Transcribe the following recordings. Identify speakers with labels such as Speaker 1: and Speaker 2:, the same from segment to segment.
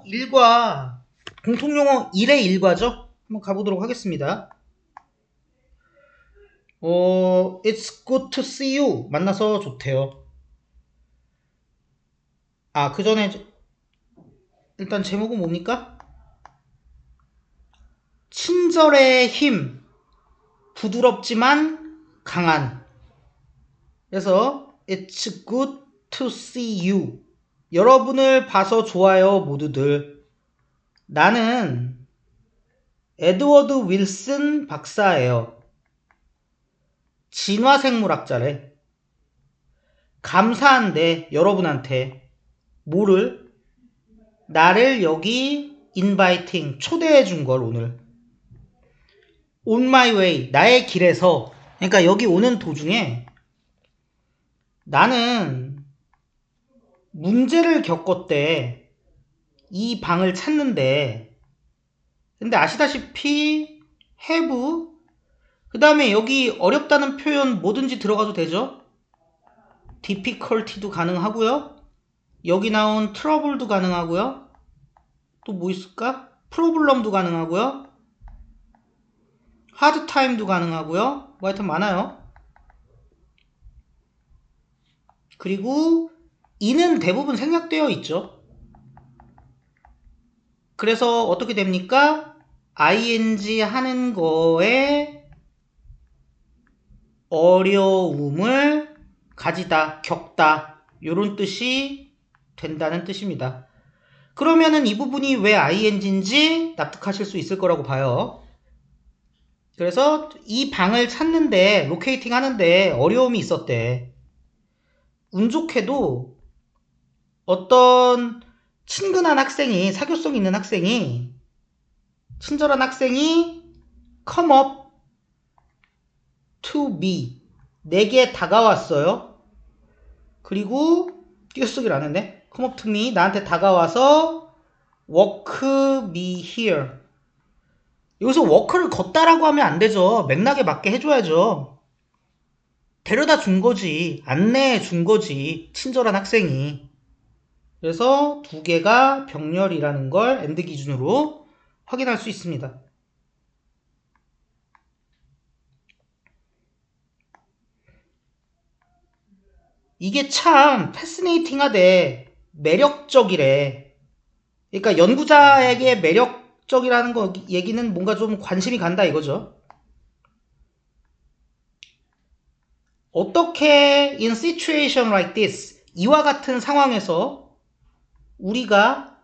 Speaker 1: 일과 공통용어 1의 일과죠. 한번 가보도록 하겠습니다. It's good to see you. 만나서 좋대요. 그 전에 일단 제목은 뭡니까? 친절의 힘, 부드럽지만 강한. 그래서 It's good to see you. 여러분을 봐서 좋아요, 모두들. 나는 에드워드 윌슨 박사예요. 진화생물학자래. 감사한데 여러분한테 뭐를? 나를 여기 인바이팅 초대해 준 걸 오늘. On my way 나의 길에서. 그러니까 여기 오는 도중에 나는 문제를 겪었대. 이 방을 찾는데. 근데 아시다시피 have 그 다음에 여기 어렵다는 표현 뭐든지 들어가도 되죠. difficulty도 가능하고요. 여기 나온 trouble도 가능하고요. 또 뭐 있을까? problem도 가능하고요. hard time도 가능하고요. 뭐 하여튼 많아요. 그리고 이는 대부분 생략되어 있죠. 그래서 어떻게 됩니까? ing 하는 거에 어려움을 가지다, 겪다 이런 뜻이 된다는 뜻입니다. 그러면은 이 부분이 왜 ing인지 납득하실 수 있을 거라고 봐요. 그래서 이 방을 찾는데 로케이팅 하는데 어려움이 있었대. 운 좋게도 어떤 친근한 학생이, 사교성 있는 학생이, 친절한 학생이 come up to me 내게 다가왔어요. 그리고 띄어쓰기를 안 했네. come up to me 나한테 다가와서 walk me here. 여기서 walk를 걷다라고 하면 안 되죠. 맥락에 맞게 해줘야죠. 데려다 준 거지. 안내해 준 거지. 친절한 학생이. 그래서 두 개가 병렬이라는 걸 and 기준으로 확인할 수 있습니다. 이게 참 패스네이팅하되 매력적이래. 그러니까 연구자에게 매력적이라는 거 얘기는 뭔가 좀 관심이 간다 이거죠. 어떻게 in situation like this 이와 같은 상황에서 우리가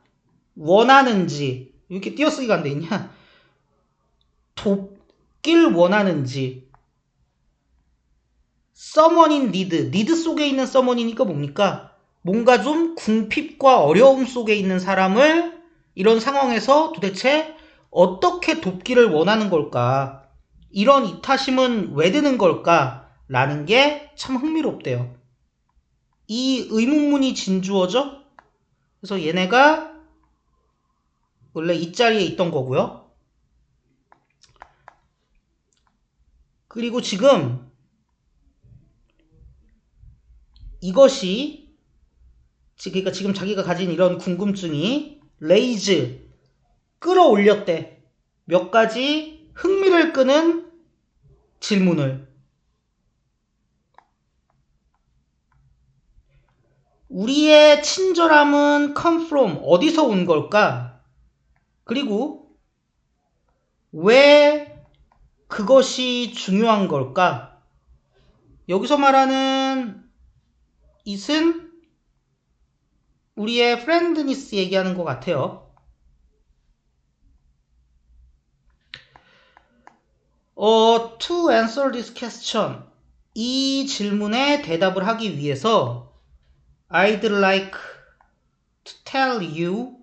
Speaker 1: 원하는지 이렇게 띄어쓰기가 안 돼 있냐? 돕길 원하는지. someone in need 속에 있는 someone이니까 뭡니까? 뭔가 좀 궁핍과 어려움 속에 있는 사람을 이런 상황에서 도대체 어떻게 돕기를 원하는 걸까? 이런 이타심은 왜 드는 걸까? 라는 게 참 흥미롭대요. 이 의문문이 진주어죠? 그래서 얘네가 원래 이 자리에 있던 거고요. 그리고 지금 이것이 그러니까 지금 자기가 가진 이런 궁금증이 레이즈 끌어올렸대. 몇 가지 흥미를 끄는 질문을. 우리의 친절함은 come from 어디서 온 걸까? 그리고 왜 그것이 중요한 걸까? 여기서 말하는 it은 우리의 friendliness 얘기하는 것 같아요. To answer this question 이 질문에 대답을 하기 위해서 I'd like to tell you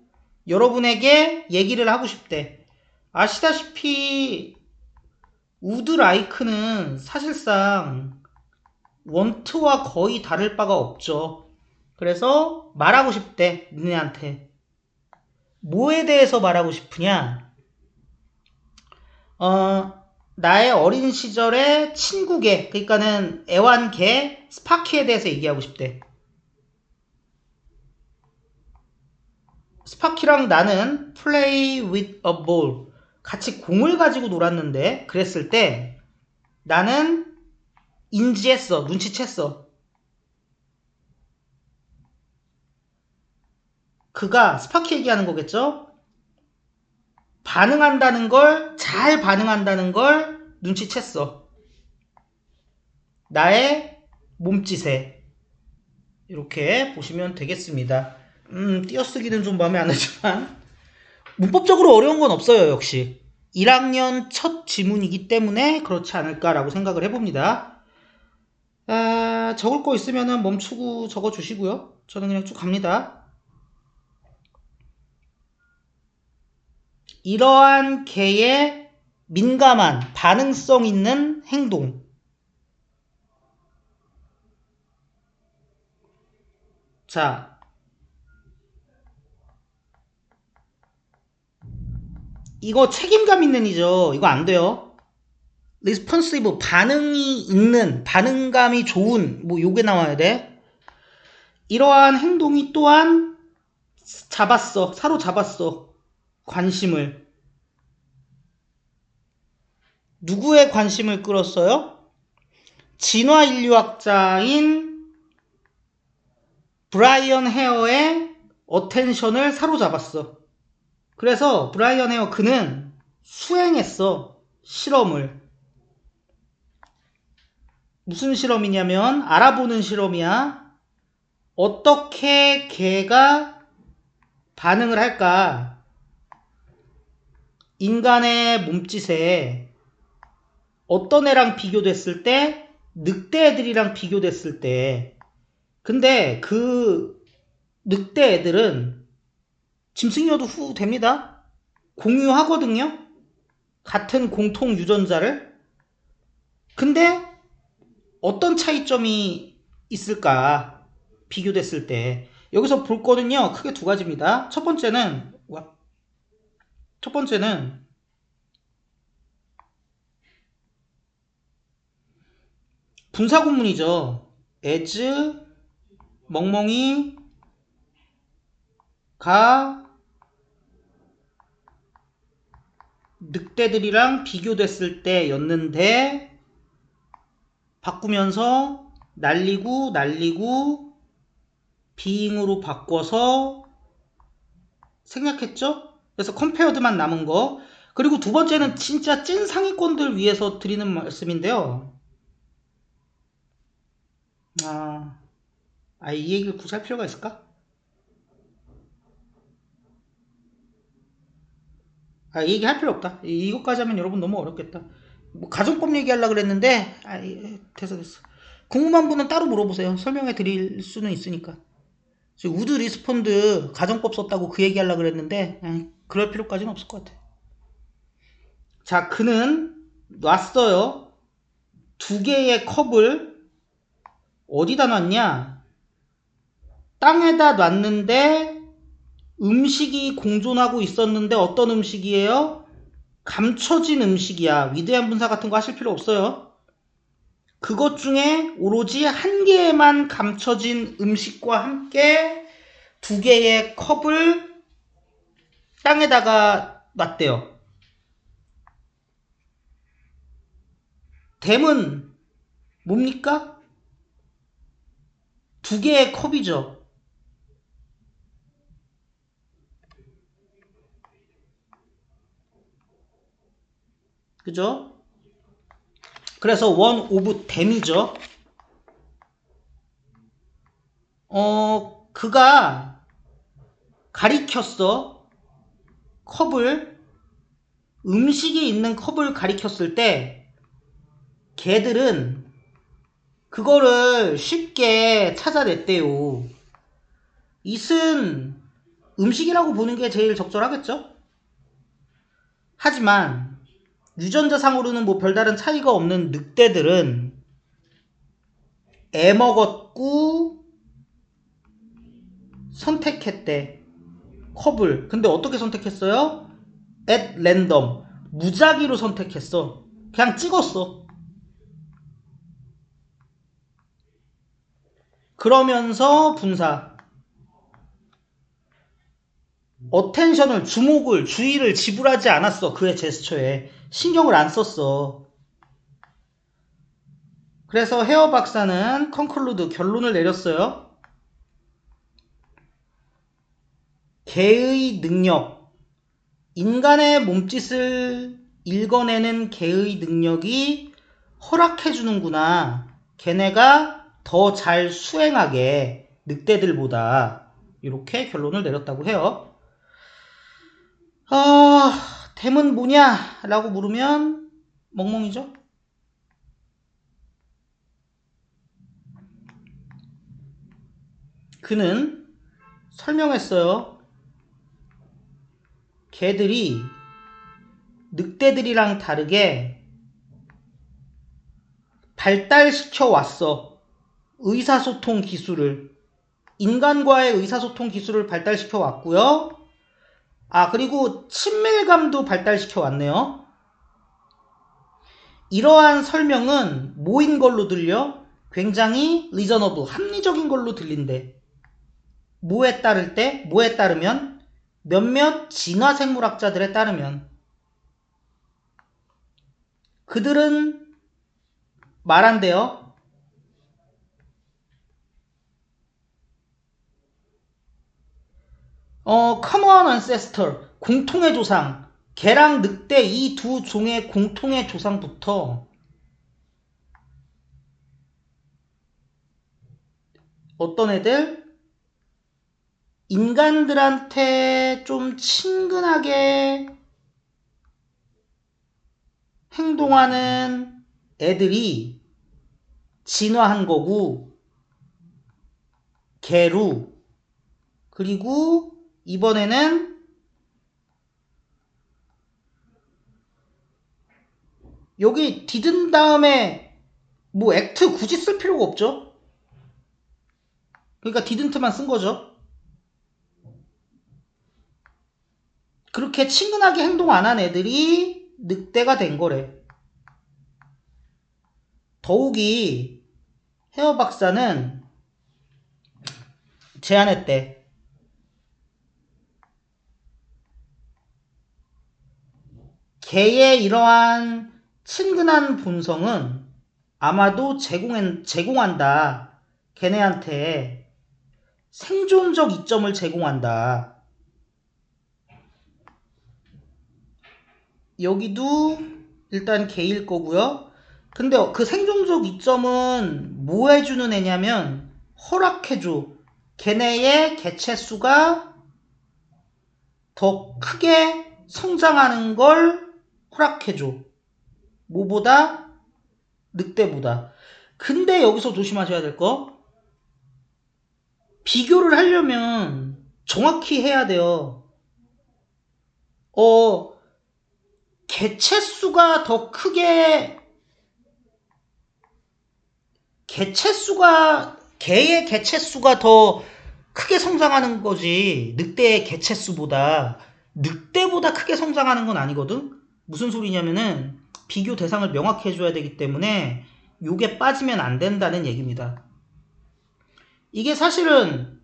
Speaker 1: 여러분에게 얘기를 하고 싶대. 아시다시피 would like는 사실상 want와 거의 다를 바가 없죠. 그래서 말하고 싶대. 니네한테. 뭐에 대해서 말하고 싶으냐? 나의 어린 시절의 친구개, 그러니까는 애완개 스파키에 대해서 얘기하고 싶대. 스파키랑 나는 play with a ball. 같이 공을 가지고 놀았는데, 그랬을 때, 나는 인지했어. 눈치챘어. 그가 스파키 얘기하는 거겠죠? 반응한다는 걸, 잘 반응한다는 걸 눈치챘어. 나의 몸짓에. 이렇게 보시면 되겠습니다. 띄어쓰기는 좀 마음에 안 들지만, 문법적으로 어려운 건 없어요, 역시. 1학년 첫 지문이기 때문에 그렇지 않을까라고 생각을 해봅니다. 적을 거 있으면 멈추고 적어주시고요. 저는 그냥 쭉 갑니다. 이러한 개의 민감한 반응성 있는 행동. 자, 이거 책임감 있는 이죠. 이거 안 돼요. responsive 반응이 있는, 반응감이 좋은, 뭐 요게 나와야 돼. 이러한 행동이 또한 잡았어, 사로잡았어. 관심을. 누구의 관심을 끌었어요? 진화인류학자인 브라이언 헤어의 어텐션을 사로잡았어. 그래서 브라이언 헤어 그는 수행했어. 실험을. 무슨 실험이냐면 알아보는 실험이야. 어떻게 개가 반응을 할까? 인간의 몸짓에 어떤 애랑 비교됐을 때, 늑대 애들이랑 비교됐을 때. 근데 그 늑대 애들은 짐승이어도 후 됩니다. 공유하거든요. 같은 공통 유전자를. 근데 어떤 차이점이 있을까? 비교됐을 때. 여기서 볼 거는요, 크게 두 가지입니다. 첫 번째는 분사구문이죠. as, 멍멍이, 가, 늑대들이랑 비교됐을 때였는데, 바꾸면서 날리고 being으로 바꿔서 생략했죠? 그래서 compared만 남은 거. 그리고 두 번째는 진짜 찐 상위권들 위해서 드리는 말씀인데요. 이 얘기를 굳이 할 필요가 있을까? 이 얘기 할 필요 없다. 이것까지 하면 여러분 너무 어렵겠다. 뭐 가정법 얘기하려고 그랬는데, 됐어. 궁금한 분은 따로 물어보세요. 설명해 드릴 수는 있으니까. 우드 리스폰드 가정법 썼다고 그 얘기하려고 그랬는데, 그럴 필요까지는 없을 것 같아. 자, 그는 놨어요. 두 개의 컵을 어디다 놨냐? 땅에다 놨는데 음식이 공존하고 있었는데 어떤 음식이에요? 감춰진 음식이야. 위대한 분사 같은 거 하실 필요 없어요. 그것 중에 오로지 한 개에만 감춰진 음식과 함께 두 개의 컵을 땅에다가 놨대요. 댐은 뭡니까? 두 개의 컵이죠. 그죠? 그래서 one of them이죠. 그가 가리켰어. 컵을, 음식이 있는 컵을 가리켰을 때 걔들은 그거를 쉽게 찾아냈대요. it은 음식이라고 보는 게 제일 적절하겠죠? 하지만 유전자상으로는 뭐 별다른 차이가 없는 늑대들은 애먹었고 선택했대. 컵을. 근데 어떻게 선택했어요? at random. 무작위로 선택했어. 그냥 찍었어. 그러면서 분사. 어텐션을, 주목을, 주의를 지불하지 않았어. 그의 제스처에. 신경을 안 썼어. 그래서 헤어 박사는 컨클루드, 결론을 내렸어요. 개의 능력, 인간의 몸짓을 읽어내는 개의 능력이 허락해주는구나. 걔네가 더 잘 수행하게, 늑대들보다. 이렇게 결론을 내렸다고 해요. 댐은 뭐냐? 라고 물으면 멍멍이죠? 그는 설명했어요. 개들이 늑대들이랑 다르게 발달시켜 왔어. 의사소통 기술을. 인간과의 의사소통 기술을 발달시켜 왔고요. 그리고 친밀감도 발달시켜 왔네요. 이러한 설명은 뭐인 걸로 들려? 굉장히 reasonable, 합리적인 걸로 들린대. 뭐에 따를 때? 뭐에 따르면? 몇몇 진화생물학자들에 따르면. 그들은 말한대요. common ancestor, 공통의 조상. 개랑 늑대 이 두 종의 공통의 조상부터 어떤 애들? 인간들한테 좀 친근하게 행동하는 애들이 진화한 거고, 개루. 그리고 이번에는 여기 디든 다음에 뭐 액트 굳이 쓸 필요가 없죠. 그러니까 didn't만 쓴 거죠. 그렇게 친근하게 행동 안 한 애들이 늑대가 된 거래. 더욱이 헤어 박사는 제안했대. 개의 이러한 친근한 본성은 아마도 제공한다. 걔네한테 생존적 이점을 제공한다. 여기도 일단 개일 거고요. 근데 그 생존적 이점은 뭐 해주는 애냐면 허락해줘. 걔네의 개체수가 더 크게 성장하는 걸 허락해줘. 뭐보다? 늑대보다. 근데 여기서 조심하셔야 될 거, 비교를 하려면 정확히 해야 돼요. 개체수가 더 크게, 개의 개체수가 더 크게 성장하는 거지, 늑대의 개체수보다. 늑대보다 크게 성장하는 건 아니거든? 무슨 소리냐면은, 비교 대상을 명확히 해줘야 되기 때문에, 요게 빠지면 안 된다는 얘기입니다. 이게 사실은,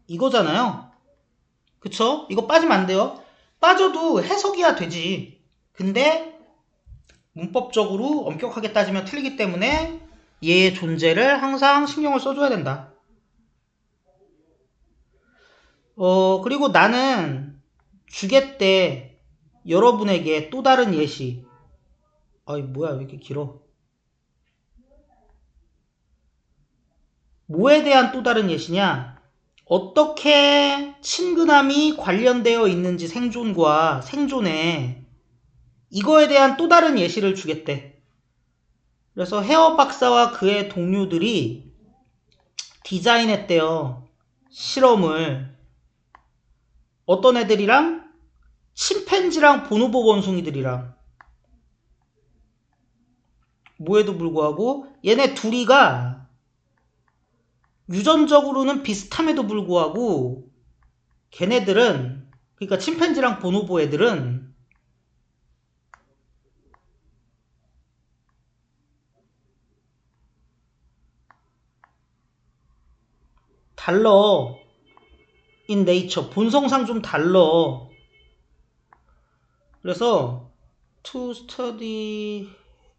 Speaker 1: 이거잖아요. 그쵸? 이거 빠지면 안 돼요. 빠져도 해석이야 되지. 근데, 문법적으로 엄격하게 따지면 틀리기 때문에 얘의 존재를 항상 신경을 써줘야 된다. 그리고 나는 주겠대 여러분에게 또 다른 예시. 뭐야, 왜 이렇게 길어? 뭐에 대한 또 다른 예시냐? 어떻게 친근함이 관련되어 있는지 생존과 생존에, 이거에 대한 또 다른 예시를 주겠대. 그래서 헤어 박사와 그의 동료들이 디자인했대요. 실험을. 어떤 애들이랑? 침팬지랑 보노보 원숭이들이랑. 뭐에도 불구하고 얘네 둘이가 유전적으로는 비슷함에도 불구하고 걔네들은, 그러니까 침팬지랑 보노보 애들은 달라. in nature. 본성상 좀 달라. 그래서 to study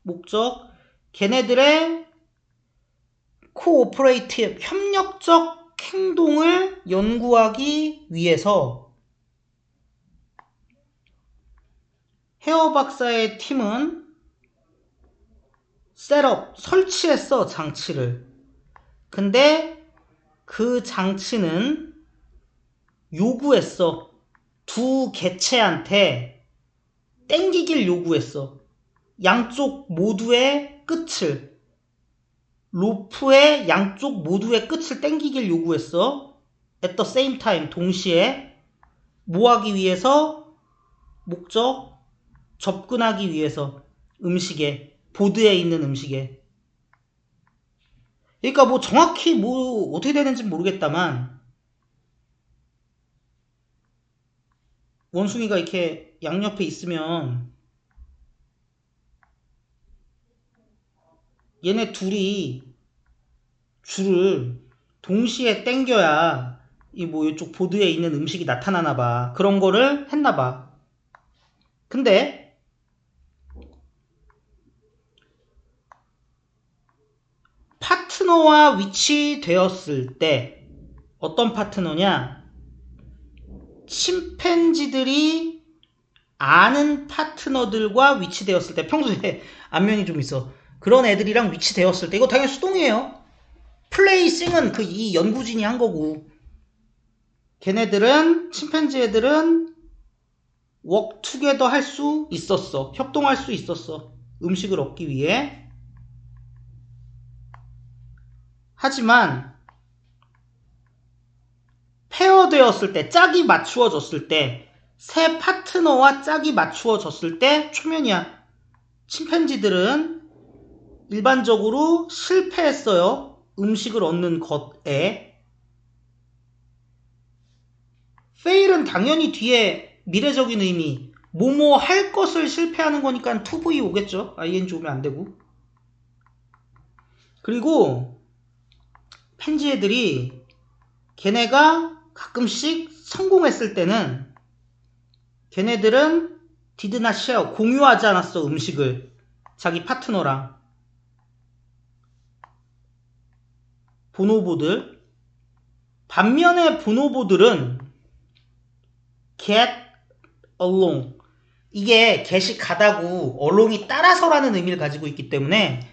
Speaker 1: 목적 걔네들의 cooperative 협력적 행동을 연구하기 위해서 헤어 박사의 팀은 셋업 설치했어 장치를. 근데 그 장치는 요구했어. 두 개체한테 땡기길 요구했어. 양쪽 모두의 끝을 로프의 양쪽 모두의 끝을 땡기길 요구했어. at the same time 동시에 뭐 하기 위해서? 목적 접근하기 위해서 음식에 보드에 있는 음식에. 그러니까 뭐 정확히 뭐 어떻게 되는지 모르겠다만 원숭이가 이렇게 양옆에 있으면 얘네 둘이 줄을 동시에 당겨야 이 뭐 이쪽 보드에 있는 음식이 나타나나 봐. 그런 거를 했나 봐. 근데 파트너와 위치되었을 때 어떤 파트너냐? 침팬지들이 아는 파트너들과 위치되었을 때 평소에 안면이 좀 있어. 그런 애들이랑 위치되었을 때 이거 당연히 수동이에요. 플레이싱은 그 이 연구진이 한 거고 걔네들은 침팬지 애들은 work together 할 수 있었어. 협동할 수 있었어. 음식을 얻기 위해. 하지만 페어되었을 때 짝이 맞추어졌을 때 새 파트너와 짝이 맞추어졌을 때 초면이야. 침팬지들은 일반적으로 실패했어요. 음식을 얻는 것에. fail은 당연히 뒤에 미래적인 의미 뭐뭐 할 것을 실패하는 거니까 2V 오겠죠. ing 오면 안 되고. 그리고 펜지 애들이 걔네가 가끔씩 성공했을 때는 걔네들은 did not share 공유하지 않았어. 음식을 자기 파트너랑. 보노보들. 반면에 보노보들은 get along 이게 get이 가다고 along이 따라서라는 의미를 가지고 있기 때문에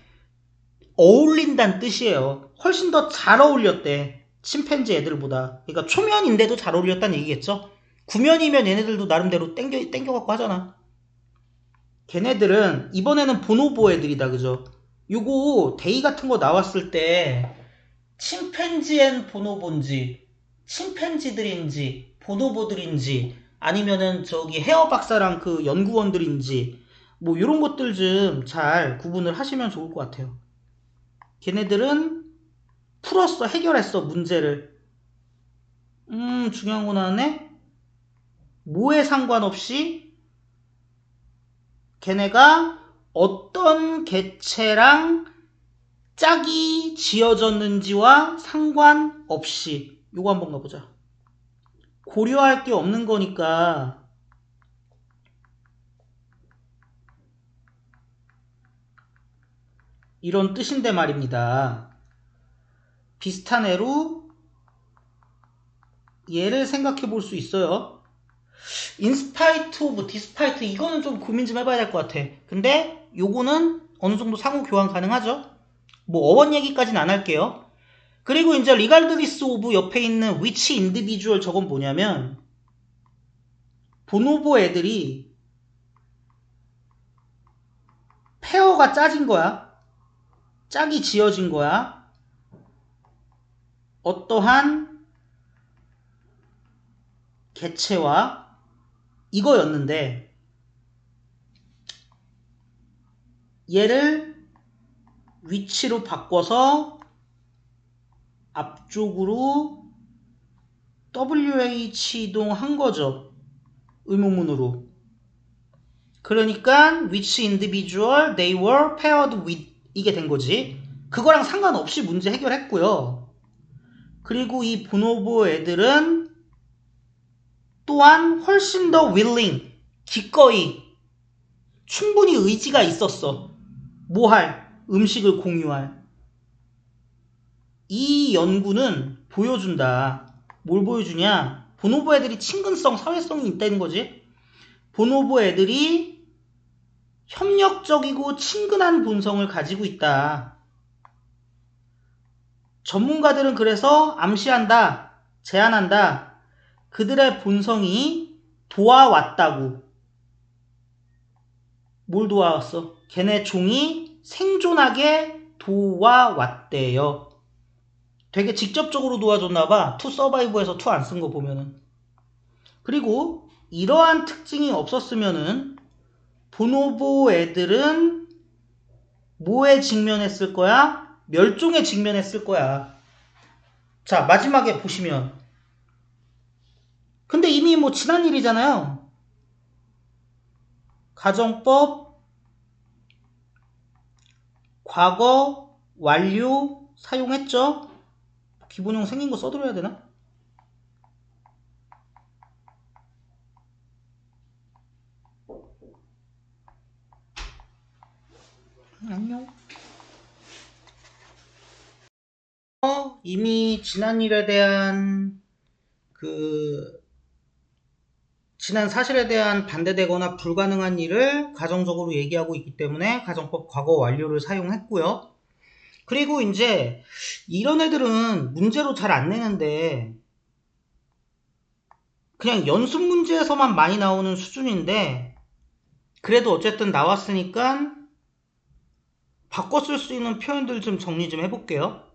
Speaker 1: 어울린다는 뜻이에요. 훨씬 더 잘 어울렸대. 침팬지 애들보다. 그러니까 초면인데도 잘 어울렸다는 얘기겠죠. 구면이면 얘네들도 나름대로 땡겨갖고 하잖아. 걔네들은 이번에는 보노보 애들이다. 그죠? 요거 데이 같은 거 나왔을 때 침팬지 앤 보노보인지 침팬지들인지 보노보들인지 아니면은 저기 헤어 박사랑 그 연구원들인지 뭐 이런 것들 좀 잘 구분을 하시면 좋을 것 같아요. 걔네들은 풀었어. 해결했어. 문제를. 중요한 거 나왔네. 뭐에 상관없이 걔네가 어떤 개체랑 짝이 지어졌는지와 상관없이 요거 한번 가보자. 고려할 게 없는 거니까 이런 뜻인데 말입니다. 비슷한 애로 얘를 생각해 볼 수 있어요. 인스파이트 오브 디스파이트 이거는 좀 고민 좀 해봐야 될 것 같아. 근데 요거는 어느 정도 상호 교환 가능하죠. 뭐 어원 얘기까지는 안 할게요. 그리고 이제 리갈드리스 오브 옆에 있는 위치 인디비주얼 저건 뭐냐면 보노보 애들이 페어가 짜진 거야. 짝이 지어진 거야. 어떠한 개체와 이거였는데 얘를 위치로 바꿔서 앞쪽으로 WH 이동한 거죠. 의문문으로. 그러니까 which individual they were paired with 이게 된 거지. 그거랑 상관없이 문제 해결했고요. 그리고 이 보노보 애들은 또한 훨씬 더 willing, 기꺼이, 충분히 의지가 있었어. 뭐 할? 음식을 공유할. 이 연구는 보여준다. 뭘 보여주냐? 보노보 애들이 친근성, 사회성이 있다는 거지. 보노보 애들이 협력적이고 친근한 본성을 가지고 있다. 전문가들은 그래서 암시한다, 제안한다. 그들의 본성이 도와왔다고. 뭘 도와왔어? 걔네 종이 생존하게 도와왔대요. 되게 직접적으로 도와줬나봐. 투 서바이브에서 투 안 쓴 거 보면은. 그리고 이러한 특징이 없었으면은 보노보 애들은 뭐에 직면했을 거야? 멸종에 직면했을 거야. 자, 마지막에 보시면. 근데 이미 뭐 지난 일이잖아요. 가정법, 과거, 완료 사용했죠? 기본형 생긴 거 써드려야 되나? 안녕. 이미 지난 일에 대한 지난 사실에 대한 반대되거나 불가능한 일을 가정적으로 얘기하고 있기 때문에 가정법 과거 완료를 사용했고요. 그리고 이제 이런 애들은 문제로 잘 안 내는데 그냥 연습 문제에서만 많이 나오는 수준인데 그래도 어쨌든 나왔으니까 바꿔 쓸 수 있는 표현들 좀 정리 좀 해볼게요.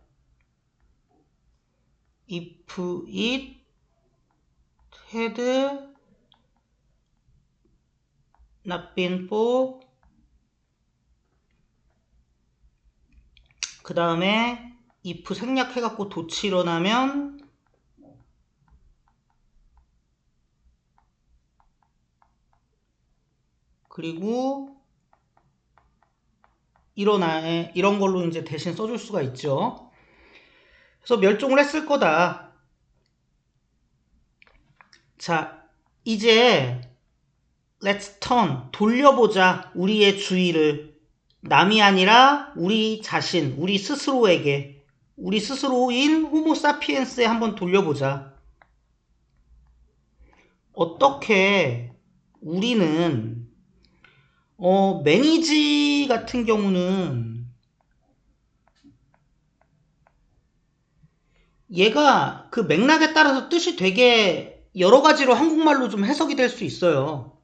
Speaker 1: if it had not been for 그 다음에 if 생략해갖고 도치 일어나면 그리고 이런 걸로 이제 대신 써줄 수가 있죠. 그래서 멸종을 했을 거다. 자, 이제 let's turn 돌려보자. 우리의 주의를 남이 아니라 우리 자신, 우리 스스로에게 우리 스스로인 호모사피엔스에 한번 돌려보자. 어떻게 우리는 매니지 같은 경우는 얘가 그 맥락에 따라서 뜻이 되게 여러 가지로 한국말로 좀 해석이 될 수 있어요.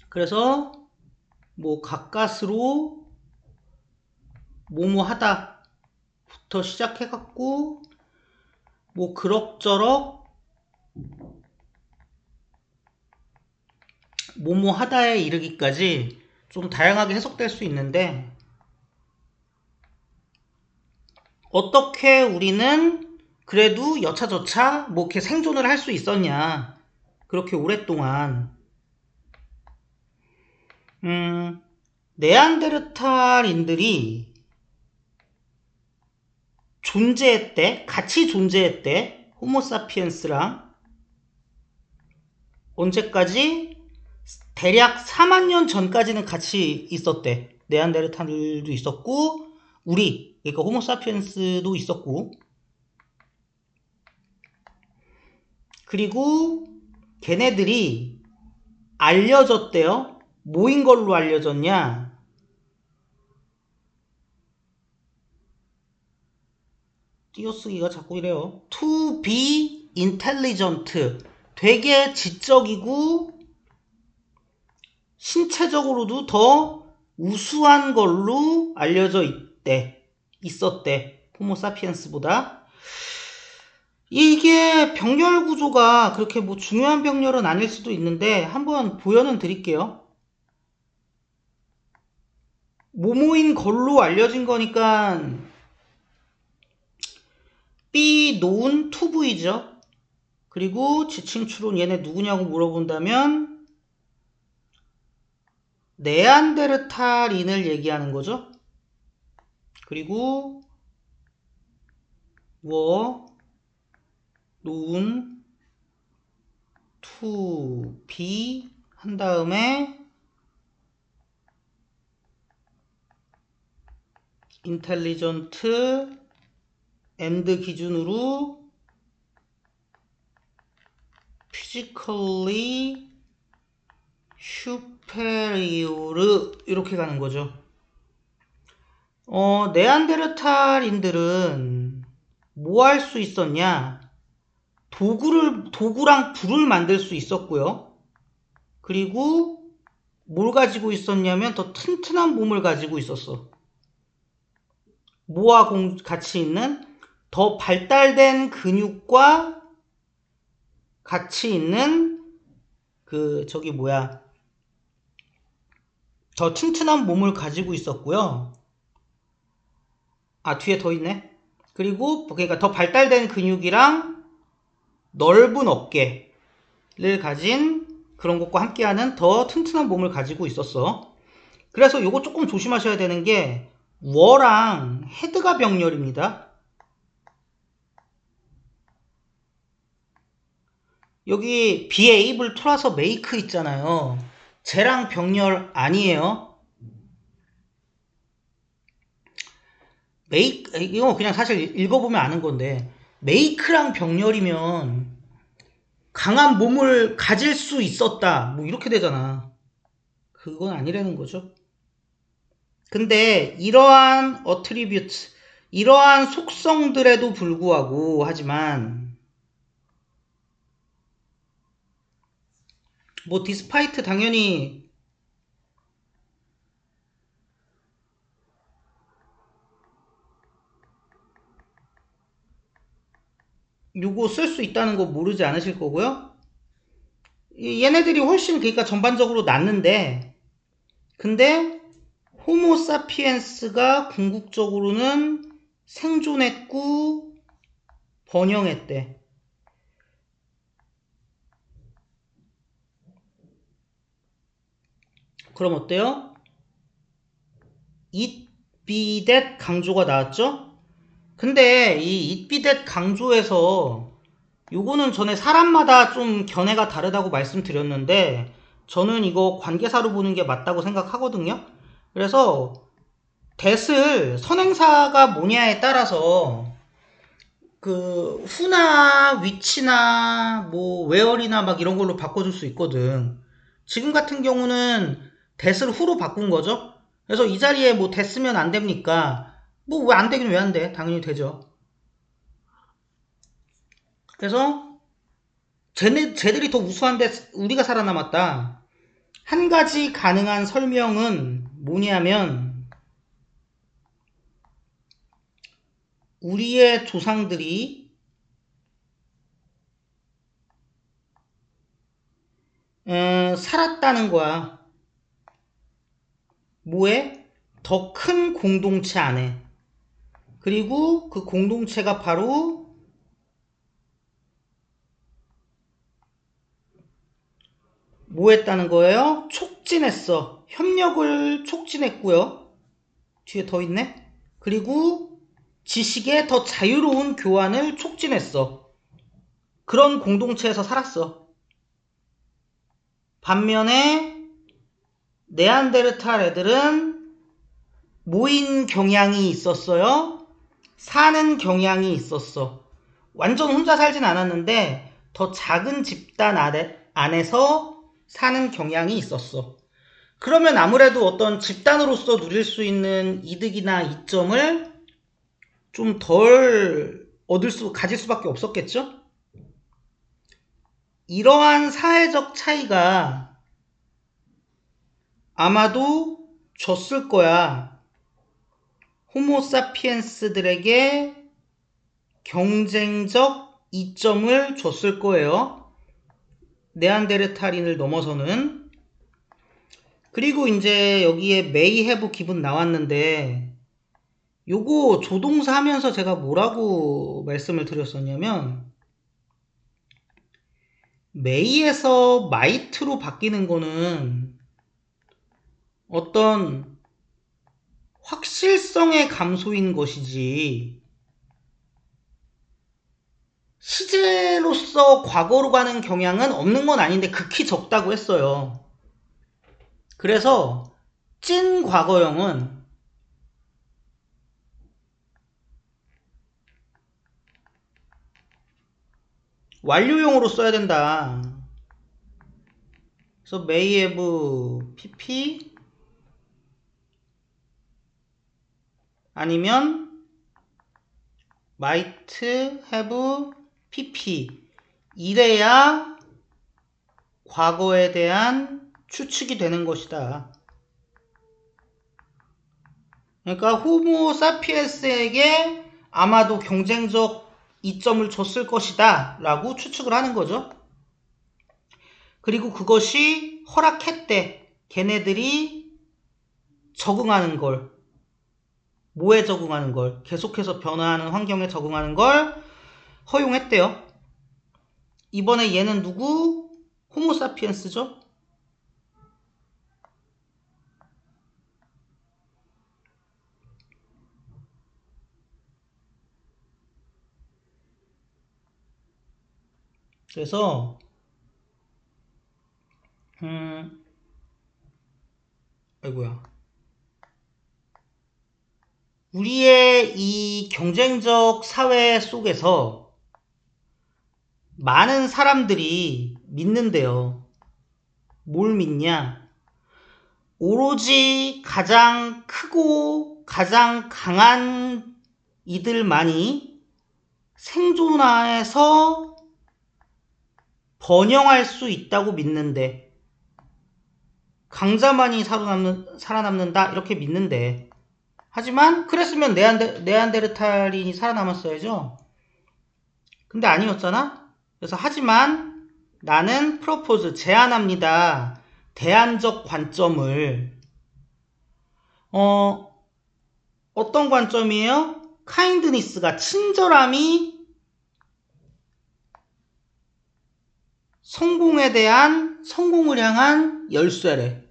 Speaker 1: 그래서 뭐 가까스로 뭐뭐 하다부터 시작해갖고 뭐 그럭저럭 뭐뭐 하다에 이르기까지 좀 다양하게 해석될 수 있는데 어떻게 우리는 그래도 여차저차 뭐 이렇게 생존을 할 수 있었냐 그렇게 오랫동안 네안데르탈인들이 존재했대 같이 존재했대 호모사피엔스랑 언제까지? 대략 4만 년 전까지는 같이 있었대. 네안데르탈도 있었고 우리 그러니까 호모사피엔스도 있었고 그리고 걔네들이 알려졌대요. 뭐인 걸로 알려졌냐? 띄어쓰기가 자꾸 이래요. To be intelligent. 되게 지적이고 신체적으로도 더 우수한 걸로 알려져 있었대. 호모사피엔스보다. 이게 병렬 구조가 그렇게 뭐 중요한 병렬은 아닐 수도 있는데 한번 보여는 드릴게요. 모모인 걸로 알려진 거니까 B known to V죠. 그리고 지칭 추론 얘네 누구냐고 물어본다면 네안데르탈인을 얘기하는 거죠. 그리고 known to be 한 다음에 intelligent and 기준으로 physically superior 이렇게 가는 거죠. 네안데르탈인들은 뭐 할 수 있었냐? 도구랑 불을 만들 수 있었고요. 그리고 뭘 가지고 있었냐면 더 튼튼한 몸을 가지고 있었어. 뭐와 같이 있는 더 발달된 근육과 같이 있는 더 튼튼한 몸을 가지고 있었고요. 뒤에 더 있네. 그리고 그러니까 더 발달된 근육이랑 넓은 어깨를 가진 그런 것과 함께하는 더 튼튼한 몸을 가지고 있었어. 그래서 요거 조금 조심하셔야 되는 게 워랑 헤드가 병렬입니다. 여기 be able to라서 make 있잖아요. 쟤랑 병렬 아니에요. make 이거 그냥 사실 읽어보면 아는 건데 make랑 병렬이면 강한 몸을 가질 수 있었다 뭐 이렇게 되잖아. 그건 아니라는 거죠. 근데 이러한 attribute 이러한 속성들에도 불구하고 하지만 뭐 despite 당연히 요거 쓸 수 있다는 거 모르지 않으실 거고요. 얘네들이 훨씬 그러니까 전반적으로 낫는데 근데 호모사피엔스가 궁극적으로는 생존했고 번영했대. 그럼 어때요? it be that 강조가 나왔죠? 근데 이 it be that 강조에서 요거는 전에 사람마다 좀 견해가 다르다고 말씀드렸는데 저는 이거 관계사로 보는 게 맞다고 생각하거든요. 그래서 that을 선행사가 뭐냐에 따라서 who나 which나 뭐 where이나 막 이런 걸로 바꿔줄 수 있거든. 지금 같은 경우는 that을 who로 바꾼 거죠. 그래서 이 자리에 뭐 that으면 안 됩니까? 뭐 왜 안 되긴 왜 안 돼? 당연히 되죠. 그래서 쟤들이 더 우수한데 우리가 살아남았다. 한 가지 가능한 설명은 뭐냐면 우리의 조상들이 살았다는 거야. 뭐에? 더 큰 공동체 안에. 그리고 그 공동체가 바로 뭐 했다는 거예요? 촉진했어. 협력을 촉진했고요. 뒤에 더 있네. 그리고 지식의 더 자유로운 교환을 촉진했어. 그런 공동체에서 살았어. 반면에 네안데르탈 애들은 모인 경향이 있었어요. 사는 경향이 있었어. 완전 혼자 살진 않았는데 더 작은 집단 안에서 사는 경향이 있었어. 그러면 아무래도 어떤 집단으로서 누릴 수 있는 이득이나 이점을 좀 덜 가질 수밖에 없었겠죠? 이러한 사회적 차이가 아마도 줬을 거야. 호모사피엔스들에게 경쟁적 이점을 줬을 거예요. 네안데르탈인을 넘어서는. 그리고 이제 여기에 may have 기분 나왔는데 요거 조동사 하면서 제가 뭐라고 말씀을 드렸었냐면 may에서 might로 바뀌는 거는 어떤 확실성의 감소인 것이지 시제 부캐로서 과거로 가는 경향은 없는 건 아닌데 극히 적다고 했어요. 그래서 찐 과거형은 완료형으로 써야 된다. 그래서 may have pp 아니면 might have pp 이래야 과거에 대한 추측이 되는 것이다. 그러니까 호모 사피엔스에게 아마도 경쟁적 이점을 줬을 것이다 라고 추측을 하는 거죠. 그리고 그것이 허락했대. 걔네들이 적응하는 걸, 뭐에 적응하는 걸, 계속해서 변화하는 환경에 적응하는 걸 허용했대요. 이번에 얘는 누구? 호모사피엔스죠. 그래서 아이고야. 우리의 이 경쟁적 사회 속에서 많은 사람들이 믿는데요. 뭘 믿냐? 오로지 가장 크고 가장 강한 이들만이 생존하에서 번영할 수 있다고 믿는데, 강자만이 살아남는다 이렇게 믿는데, 하지만 그랬으면 네안데르탈인이 살아남았어야죠. 근데 아니었잖아. 그래서 하지만 나는 프로포즈 제안합니다. 대안적 관점을 어떤 관점이에요? 카인드니스가 친절함이 성공을 향한 열쇠래.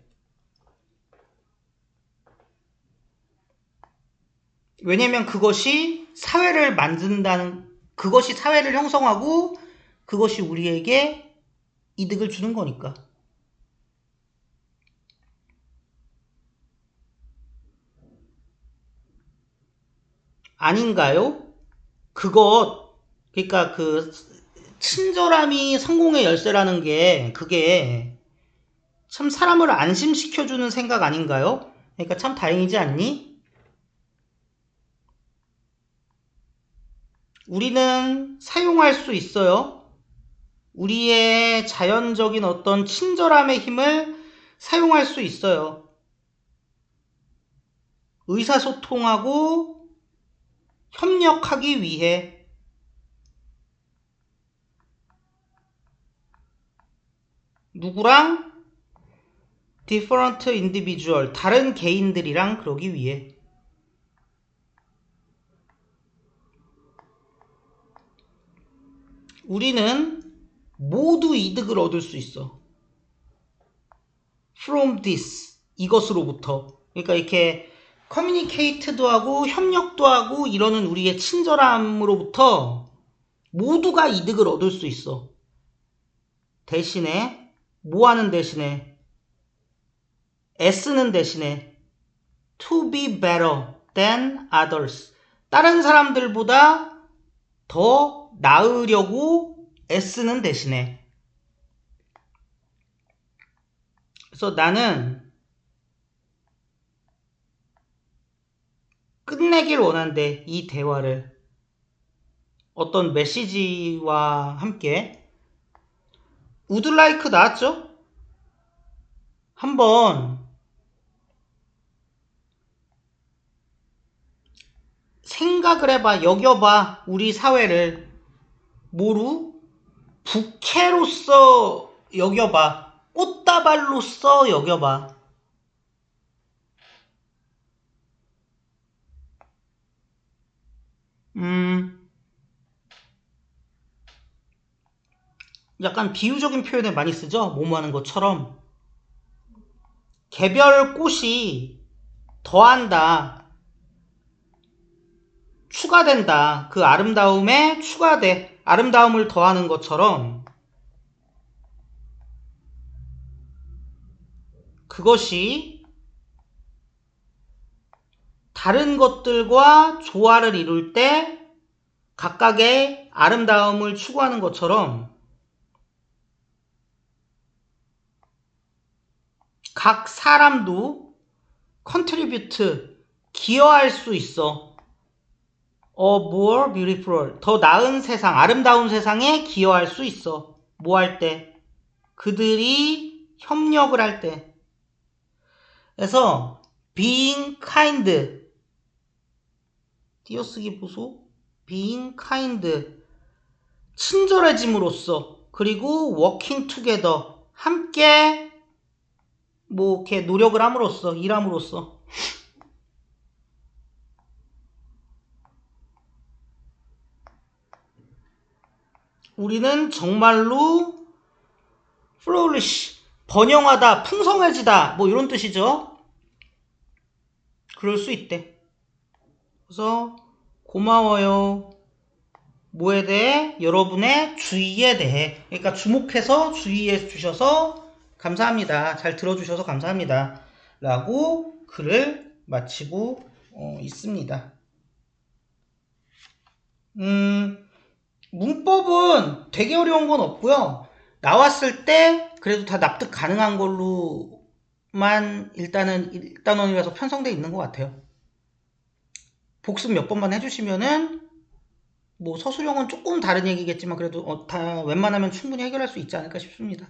Speaker 1: 왜냐면 그것이 사회를 그것이 사회를 형성하고 그것이 우리에게 이득을 주는 거니까. 아닌가요? 그러니까 그 친절함이 성공의 열쇠라는 게 그게 참 사람을 안심시켜주는 생각 아닌가요? 그러니까 참 다행이지 않니? 우리는 사용할 수 있어요. 우리의 자연적인 어떤 친절함의 힘을 사용할 수 있어요. 의사소통하고 협력하기 위해. 누구랑? different individual, 다른 개인들이랑 그러기 위해. 우리는 모두 이득을 얻을 수 있어. from this, 이것으로부터. 그러니까 이렇게 커뮤니케이트도 하고 협력도 하고 이러는 우리의 친절함으로부터 모두가 이득을 얻을 수 있어. 대신에 뭐 하는 대신에? 애쓰는 대신에 to be better than others, 다른 사람들보다 더 나으려고 애쓰는 대신에. 그래서 나는 끝내길 원한대, 이 대화를. 어떤 메시지와 함께. would like 나왔죠? 한번 생각을 해봐, 여겨봐. 우리 사회를 뭐로? 부캐로서 여겨봐. 꽃다발로서 여겨봐. 약간 비유적인 표현을 많이 쓰죠? 뭐뭐 하는 것처럼. 개별 꽃이 더한다. 추가된다. 그 아름다움에 추가돼. 아름다움을 더하는 것처럼 그것이 다른 것들과 조화를 이룰 때 각각의 아름다움을 추구하는 것처럼 각 사람도 contribute, 기여할 수 있어. A more beautiful, 더 나은 세상, 아름다운 세상에 기여할 수 있어. 뭐 할 때? 그들이 협력을 할 때. 그래서 being kind, 띄어쓰기 보소. being kind, 친절해짐으로써, 그리고 working together, 함께 뭐 이렇게 노력을 함으로써, 일함으로써. 우리는 정말로 flourish, 번영하다, 풍성해지다, 뭐 이런 뜻이죠. 그럴 수 있대. 그래서 고마워요. 뭐에 대해? 여러분의 주의에 대해. 그러니까 주목해서 주의해 주셔서 감사합니다. 잘 들어주셔서 감사합니다. 라고 글을 마치고 있습니다. 문법은 되게 어려운 건 없고요. 나왔을 때 그래도 다 납득 가능한 걸로만 일단은 1단원이라서 편성되어 있는 것 같아요. 복습 몇 번만 해주시면은 뭐 서술형은 조금 다른 얘기겠지만 그래도 다 웬만하면 충분히 해결할 수 있지 않을까 싶습니다.